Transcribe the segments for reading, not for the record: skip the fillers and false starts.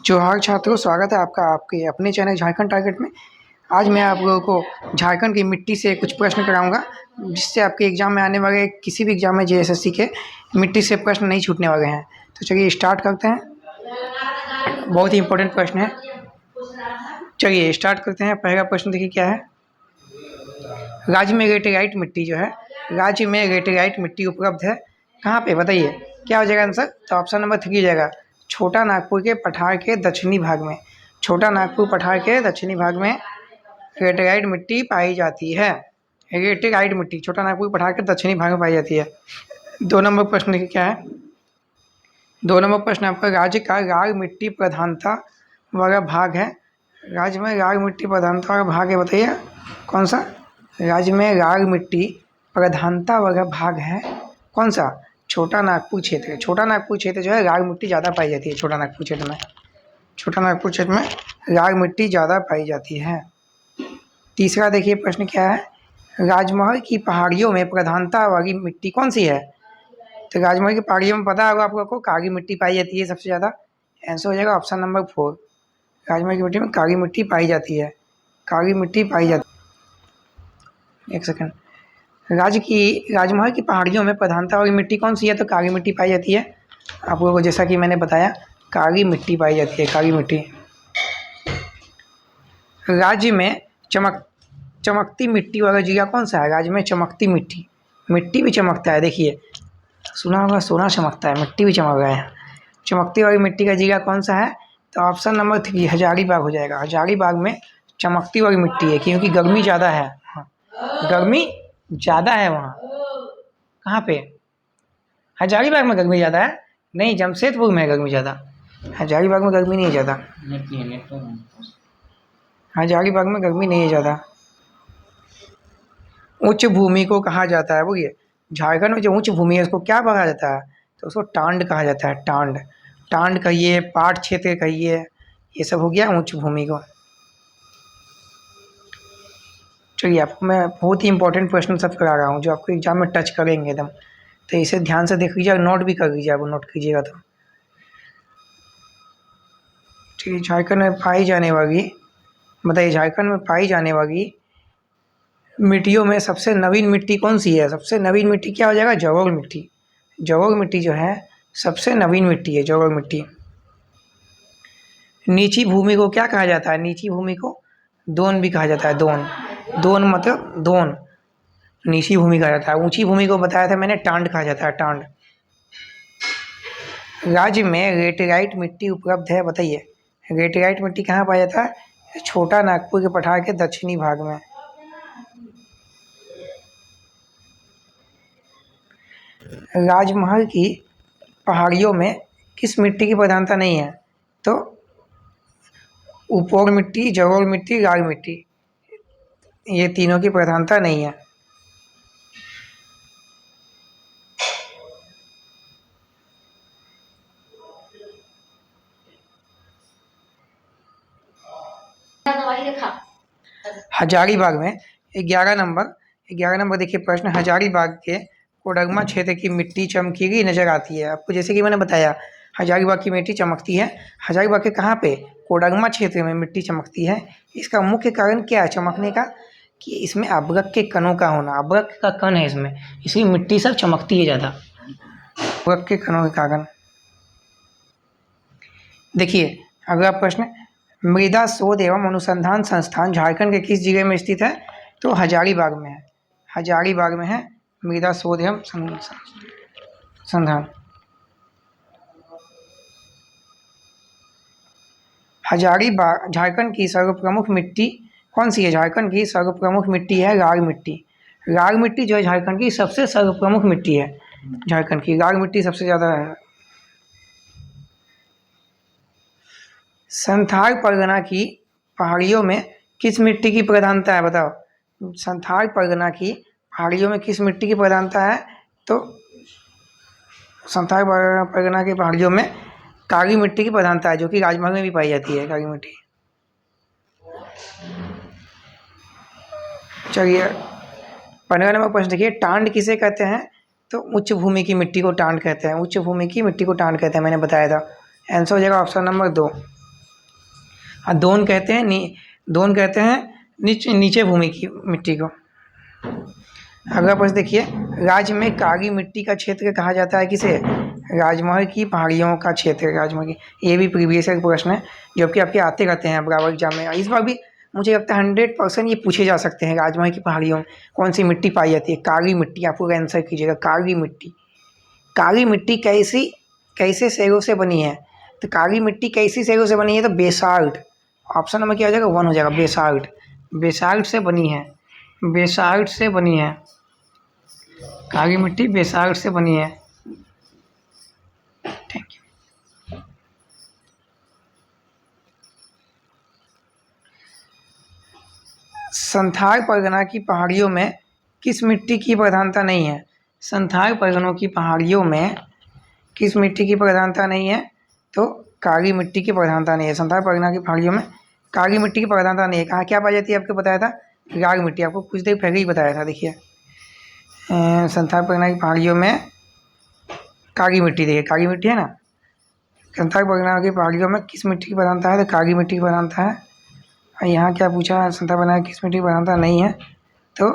जोहार छात्रों, स्वागत है आपका आपके अपने चैनल झारखंड टारगेट में। आज मैं आप लोगों को झारखंड की मिट्टी से कुछ प्रश्न कराऊंगा, जिससे आपके एग्जाम में आने वाले किसी भी एग्जाम में जेएसएससी के मिट्टी से प्रश्न नहीं छूटने वाले हैं। तो चलिए स्टार्ट करते हैं। बहुत ही इंपॉर्टेंट प्रश्न है। चलिए स्टार्ट करते हैं। पहला प्रश्न देखिए क्या है। राज्य में लेटेराइट मिट्टी जो है, राज्य में लेटेराइट मिट्टी उपलब्ध है कहाँ पे, बताइए क्या हो जाएगा आंसर। तो ऑप्शन नंबर 3 हो जाएगा छोटा नागपुर के पठार के दक्षिणी भाग में। छोटा नागपुर पठार के दक्षिणी भाग में लेटेराइट मिट्टी पाई जाती है। लेटेराइट मिट्टी छोटा नागपुर पठार के दक्षिणी भाग में पाई जाती है। 2 नंबर प्रश्न देखिए क्या है। 2 नंबर प्रश्न आपका राज्य का राग मिट्टी प्रधानता वाला भाग है। राज्य में राग मिट्टी प्रधानता वाला भाग है, बताइए कौन सा। राज्य में राग मिट्टी प्रधानता वाला भाग है कौन सा। छोटा नागपुर क्षेत्र। छोटा नागपुर क्षेत्र जो है राग मिट्टी ज़्यादा पाई जाती है। छोटा नागपुर क्षेत्र में, छोटा नागपुर क्षेत्र में राग मिट्टी ज़्यादा पाई जाती है। तीसरा देखिए प्रश्न क्या है। राजमहल की पहाड़ियों में प्रधानता वाली मिट्टी कौन सी है। तो राजमहल की पहाड़ियों में पता होगा आप लोगों को काली मिट्टी पाई जाती है सबसे ज़्यादा। आंसर हो जाएगा ऑप्शन नंबर 4। राजमहल की मिट्टी में काली मिट्टी पाई जाती है। काली मिट्टी पाई जाती है। एक सेकंड। राजमहल की पहाड़ियों में प्रधानता वाली मिट्टी कौन सी है। तो काली मिट्टी पाई जाती है। आप लोगों को जैसा कि मैंने बताया काली मिट्टी पाई जाती है, काली मिट्टी। राज्य में चमकती मिट्टी वाला जिला कौन सा है। राज्य में चमकती मिट्टी, मिट्टी भी चमकता है। देखिए सुना होगा सोना चमकता है, मिट्टी भी चमक रहा है। चमकती वाली मिट्टी का जिला कौन सा है। तो ऑप्शन नंबर 3 हजारीबाग हो जाएगा। हजारीबाग में चमकती वाली मिट्टी है, क्योंकि गर्मी ज़्यादा है। हाँ, गर्मी ज़्यादा है वहाँ। कहाँ पे, हजारीबाग में गर्मी ज़्यादा है। नहीं, जमशेदपुर में गर्मी ज़्यादा। हजारीबाग में गर्मी नहीं है ज़्यादा। हजारीबाग में गर्मी नहीं है ज़्यादा। उच्च भूमि को कहा जाता है, बोलिए झारखंड में जो उच्च भूमि है उसको क्या कहा जाता है। तो उसको टांड कहा जाता है। टांड, टांड कहिए, पाट क्षेत्र कहिए, ये सब हो गया उच्च भूमि को। चलिए आपको मैं बहुत ही इंपॉर्टेंट प्रश्न सब करा रहा हूँ जो आपको एग्जाम में टच करेंगे एकदम। तो इसे ध्यान से देख लीजिए, नोट भी कर लीजिए। आप नोट कीजिएगा तो ठीक है। झारखंड में पाई जाने वाली, बताइए झारखंड में पाई जाने वाली मिट्टियों में सबसे नवीन मिट्टी कौन सी है। सबसे नवीन मिट्टी क्या हो जाएगा, जलोढ़ मिट्टी। जलोढ़ मिट्टी जो है सबसे नवीन मिट्टी है, जलोढ़ मिट्टी। नीची भूमि को क्या कहा जाता है। नीची भूमि को दोन भी कहा जाता है। दोन, दोन मतलब दोन, नीची भूमि कहा जाता है। ऊंची भूमि को बताया था मैंने, टांड कहा जाता है, टांड। राज्य में लेटेराइट मिट्टी उपलब्ध है, बताइए लेटेराइट मिट्टी कहाँ पाया जाता है। छोटा नागपुर के पठार के दक्षिणी भाग में। राजमहल की पहाड़ियों में किस मिट्टी की प्रधानता नहीं है। तो उपोर मिट्टी, जलोढ़ मिट्टी, राग मिट्टी, ये तीनों की प्रधानता नहीं है। हजारीबाग में 11 नंबर देखिए प्रश्न। हजारीबाग के कोडरमा क्षेत्र की मिट्टी चमकीली नजर आती है। आपको जैसे कि मैंने बताया हजारीबाग की मिट्टी चमकती है। हजारीबाग के कहाँ पे, कोडरमा क्षेत्र में मिट्टी चमकती है। इसका मुख्य कारण क्या है चमकने का, कि इसमें अभ्रक के कणों का होना। अभ्रक का कण है इसमें, इसलिए मिट्टी सब चमकती है ज़्यादा, अभ्रक के कणों के कारण। देखिए अगला प्रश्न। मृदा शोध एवं अनुसंधान संस्थान झारखंड के किस जिले में स्थित है। तो हजारीबाग में है। हजारीबाग में है मृदा शोध एवं संधान। हजारीबाग झारखंड की सर्वप्रमुख मिट्टी कौन सी है। झारखंड की सर्वप्रमुख मिट्टी है राग मिट्टी। राग मिट्टी जो है झारखंड की सबसे सर्वप्रमुख मिट्टी है। झारखंड की राग मिट्टी सबसे ज़्यादा है। संथाल परगना की पहाड़ियों में किस मिट्टी की प्रधानता है, बताओ। संथाल परगना की पहाड़ियों में किस मिट्टी की प्रधानता है। तो संथाल परगना की पहाड़ियों में काली मिट्टी की प्रधानता है, जो कि राजमहल में भी पाई जाती है काली मिट्टी। चलिए 15 नंबर प्रश्न देखिए। टांड किसे कहते हैं। तो उच्च भूमि की मिट्टी को टांड कहते हैं। उच्च भूमि की मिट्टी को टांड कहते हैं, मैंने बताया था। आंसर हो जाएगा ऑप्शन नंबर 2। दोन कहते हैं दोन कहते हैं नीचे भूमि की मिट्टी को। अगला प्रश्न देखिए, राज्य में काली मिट्टी का क्षेत्र कहा जाता है किसे? राजमहल की पहाड़ियों का क्षेत्र, राजमहल की। ये भी प्रीवियस ईयर प्रश्न है जो कि आपके आते रहते हैं बराबर एग्जाम में। इस बार भी मुझे लगता है 100% ये पूछे जा सकते हैं। राजमहल की पहाड़ियों में कौन सी मिट्टी पाई जाती है? काली मिट्टी। आप पूरा आंसर कीजिएगा, काली मिट्टी। काली मिट्टी कैसे शैलों से बनी है? तो काली मिट्टी कैसी शैलों से बनी है? तो बेसाल्ट। ऑप्शन नंबर क्या हो जाएगा? 1 हो जाएगा, बेसाल्ट। बेसाल्ट से बनी है, बेसाल्ट से बनी है काली मिट्टी, बेसाल्ट से बनी है। Thank you. संथाल परगना की पहाड़ियों में किस मिट्टी की प्रधानता नहीं है? संथाल परगनों की पहाड़ियों में किस मिट्टी की प्रधानता नहीं है? तो काली मिट्टी की प्रधानता नहीं है। संथाल परगना की पहाड़ियों में काली मिट्टी की प्रधानता नहीं है। कहाँ क्या पाई जाती है? आपको बताया था लाल मिट्टी, आपको कुछ देर पहले ही बताया था। देखिए संथाल परगना की पहाड़ियों में काली मिट्टी, देखिए काली मिट्टी है ना। संथाल परगना की पहाड़ियों में किस मिट्टी की प्रधानता है? तो काली मिट्टी की प्रधानता है। और यहाँ क्या पूछा? संथाल परगना की किस मिट्टी की प्रधानता नहीं है? तो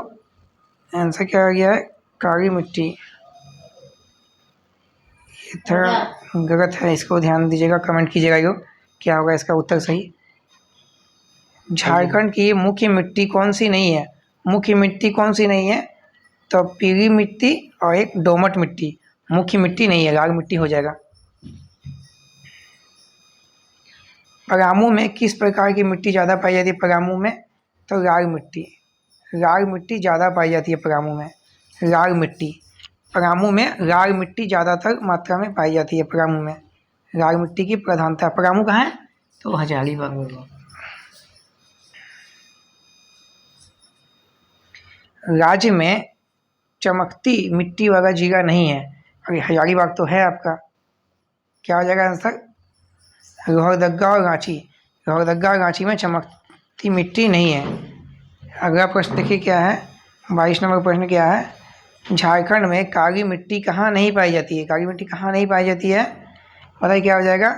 आंसर क्या आ गया है? काली मिट्टी। ये थोड़ा गलत है, इसको ध्यान दीजिएगा, कमेंट कीजिएगा यो क्या होगा इसका उत्तर सही। झारखंड की मुख्य मिट्टी कौन सी नहीं है? मुख्य मिट्टी कौन सी नहीं है? तो पीली मिट्टी और एक दोमट मिट्टी। मुख्य मिट्टी नहीं है, लाल मिट्टी हो जाएगा। पलामू में किस प्रकार की मिट्टी ज़्यादा पाई जाती है? पलामू में तो लाल मिट्टी, लाल मिट्टी ज़्यादा पाई जाती है पलामू में। लाल मिट्टी, पलामू में लाल मिट्टी ज़्यादातर मात्रा में पाई जाती है। पलामू में लाल मिट्टी की प्रधानता। पलामू कहाँ है? तो हजारीबाग। राज्य में चमकती मिट्टी वाला जिला नहीं है। अरे हजारीबाग तो है आपका। क्या हो जाएगा आंसर? लोहरदगा और रांची। लोहरदगा और रांची में चमकती मिट्टी नहीं है। अगला प्रश्न देखिए क्या है, 22 नंबर प्रश्न क्या है? झारखंड में काली मिट्टी कहाँ नहीं पाई जाती है? काली मिट्टी कहाँ नहीं पाई जाती है? बताइए क्या हो जाएगा?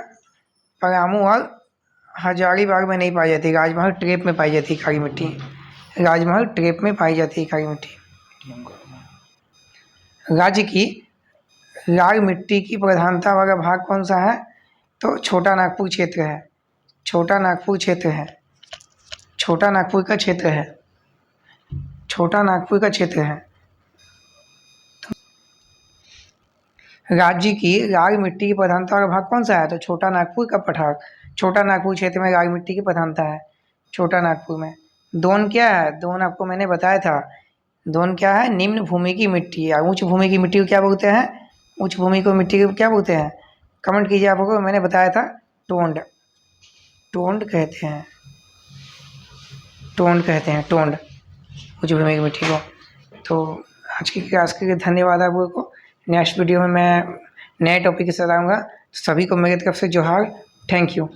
पलामू और हजारीबाग में नहीं पाई जाती। राजमहल ट्रेप में पाई जाती है काली मिट्टी। राजमहल ट्रेप में पाई जाती है काली मिट्टी। राज्य की लाल मिट्टी की प्रधानता वाला भाग कौन सा है? तो छोटा नागपुर क्षेत्र है। छोटा नागपुर क्षेत्र है। छोटा नागपुर का क्षेत्र है। छोटा नागपुर का क्षेत्र है। राज्य की लाल मिट्टी की प्रधानता वाला भाग कौन सा है? तो छोटा नागपुर का पठार। छोटा नागपुर क्षेत्र में लाल मिट्टी की प्रधानता है, छोटा नागपुर में। दोन क्या है? दोन आपको मैंने बताया था। दोन क्या है? निम्न भूमि की मिट्टी या उच्च भूमि की मिट्टी को क्या बोलते हैं? उच्च भूमि को मिट्टी को क्या बोलते हैं? कमेंट कीजिए, आपको मैंने बताया था टोंड। टोंड कहते हैं, टोंड कहते हैं, टोंड उच्च भूमि की मिट्टी को। तो आज की क्लास के लिए धन्यवाद आप लोगों को। नेक्स्ट वीडियो में मैं नए टॉपिक के साथ आऊँगा। सभी को मेरी तरफ से जोहार। Thank you.